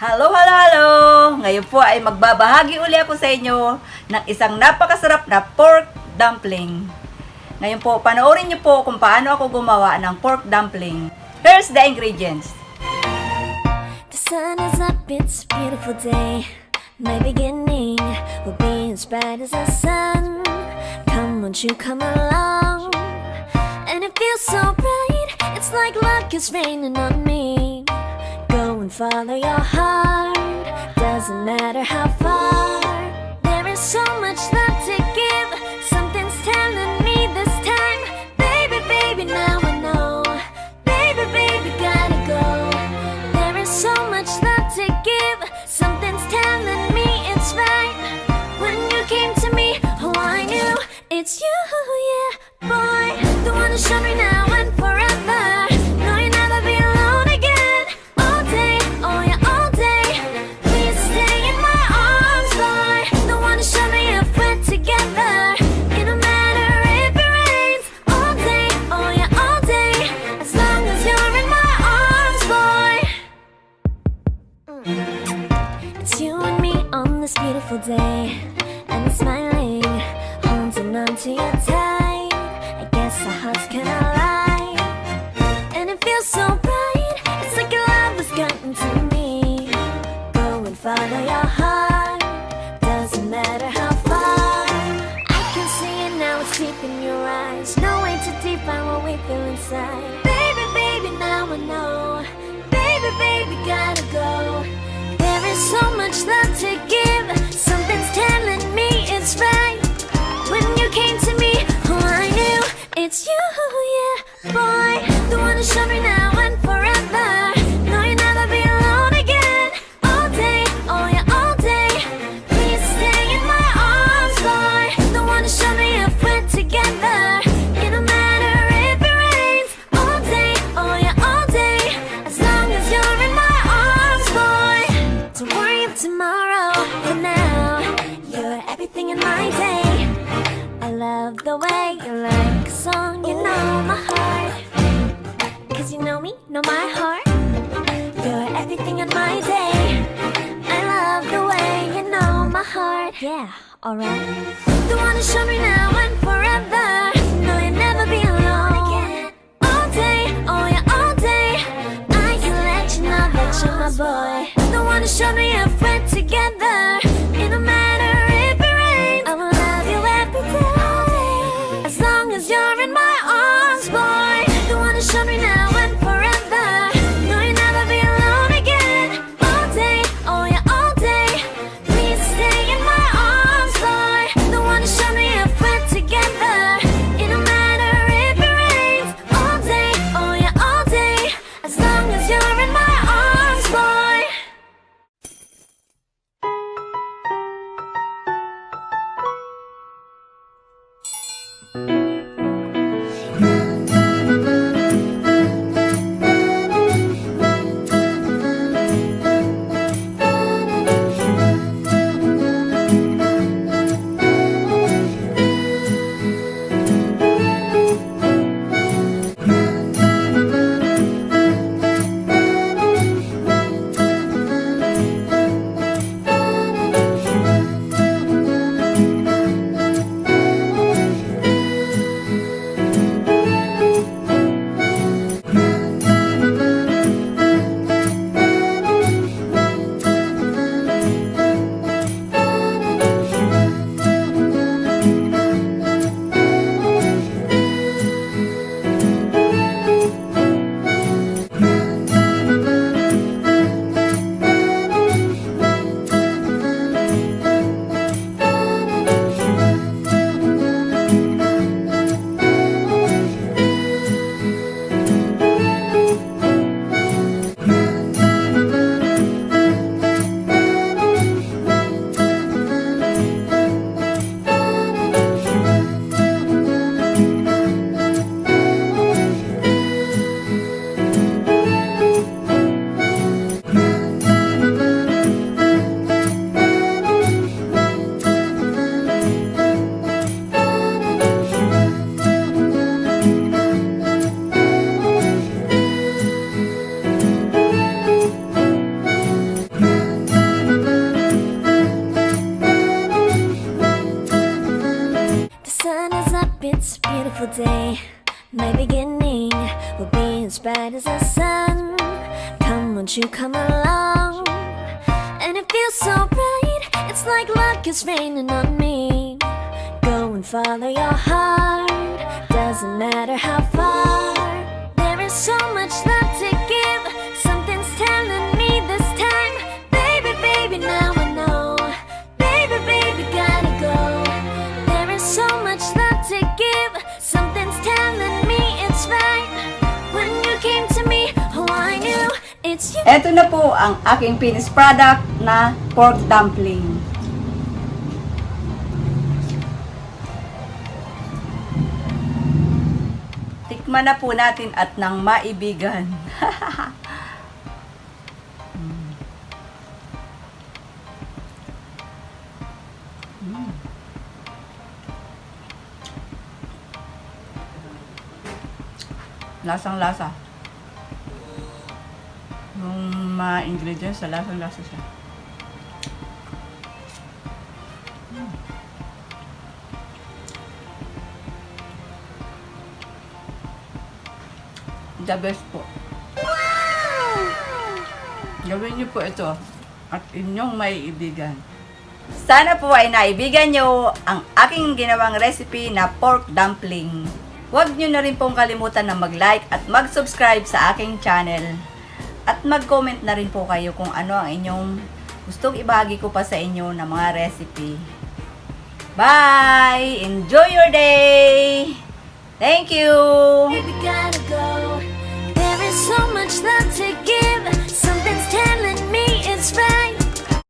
Hello, hello, hello! Ngayon po ay magbabahagi uli ako sa inyo ng isang napakasarap na pork dumpling. Ngayon po, panoorin niyo po kung paano ako gumawa ng pork dumpling. Here's the ingredients. The sun is up, it's a beautiful day. My beginning will be as bright as the sun. Come, won't you come along? And it feels so bright, it's like luck is raining on me. Go and follow your heart, doesn't matter how far. There is so much love to give, something's telling me this time. Baby, baby, now I know. Baby, baby, gotta go. There is so much love to give, something's telling me it's right. When you came to me, oh I knew it's you, yeah, boy. The one to show me now and forever. No, you'll never be alone again. All day, oh yeah, all day. Please stay in my arms, boy. The one to show me if we're together. It don't matter if it rains. All day, oh yeah, all day. As long as you're in my arms, boy. It's you and me on this beautiful day, and it's smiling, holding on to you tight. I guess our hearts can align, and it feels so bright. It's like your love has gotten to me. Go and follow your heart, doesn't matter how far. I can see it now, it's deep in your eyes. No way to define what we feel inside. Baby, baby, now I know. Baby, baby, gotta go. There is so much love to give, something's telling me it's right. When you came to me, oh I knew it's you, yeah, boy. The one to show me now and forever. No, you'll never be alone again. All day, oh yeah, all day. Please stay in my arms, boy. The one to show me if we're together. It don't matter if it rains. All day, oh yeah, all day. As long as you're in my arms, boy. Don't worry of tomorrow. For now, you're everything in my day. I love the way you like a song, you know my heart. Cause you know me, know my heart. You're everything in my day. I love the way you know my heart. Yeah, alright. The one to show me now and forever. No, you'll never be alone again. All day, oh yeah, all day. I can let you know that you're my boy. The one to show me if we're together. It don't matter if it rains. I will love you every day. As long as you're in my arms, boy. The one to show me now and forever. No, you'll never be alone again. All day, oh yeah, all day. Please stay in my arms, boy. The one to show me if we're together. day. My beginning will be as bright as the sun. Come, won't you come along? And it feels so bright, it's like luck is raining on me. Go and follow your heart, doesn't matter how far. There is so much love to give, something's telling me this time. Baby, baby, now I know. Baby, baby, gotta go. There is so much love to give, something's telling me it's right. When you came to me, oh I knew it's you. Ito na po ang aking finished product na pork dumpling. Tikman na po natin at nang maibigan. Lasang-lasa. Yung mga ingredients, lasang-lasa siya. The best po. Gawin niyo po ito at inyong maiibigan. Sana po ay naibigan niyo ang aking ginawang recipe na pork dumpling. Huwag niyo na rin pong kalimutan na mag-like at mag-subscribe sa aking channel. At mag-comment na rin po kayo kung ano ang inyong gustong ibahagi ko pa sa inyo na mga recipe. Bye! Enjoy your day! Thank you! Baby, gotta go. There is so much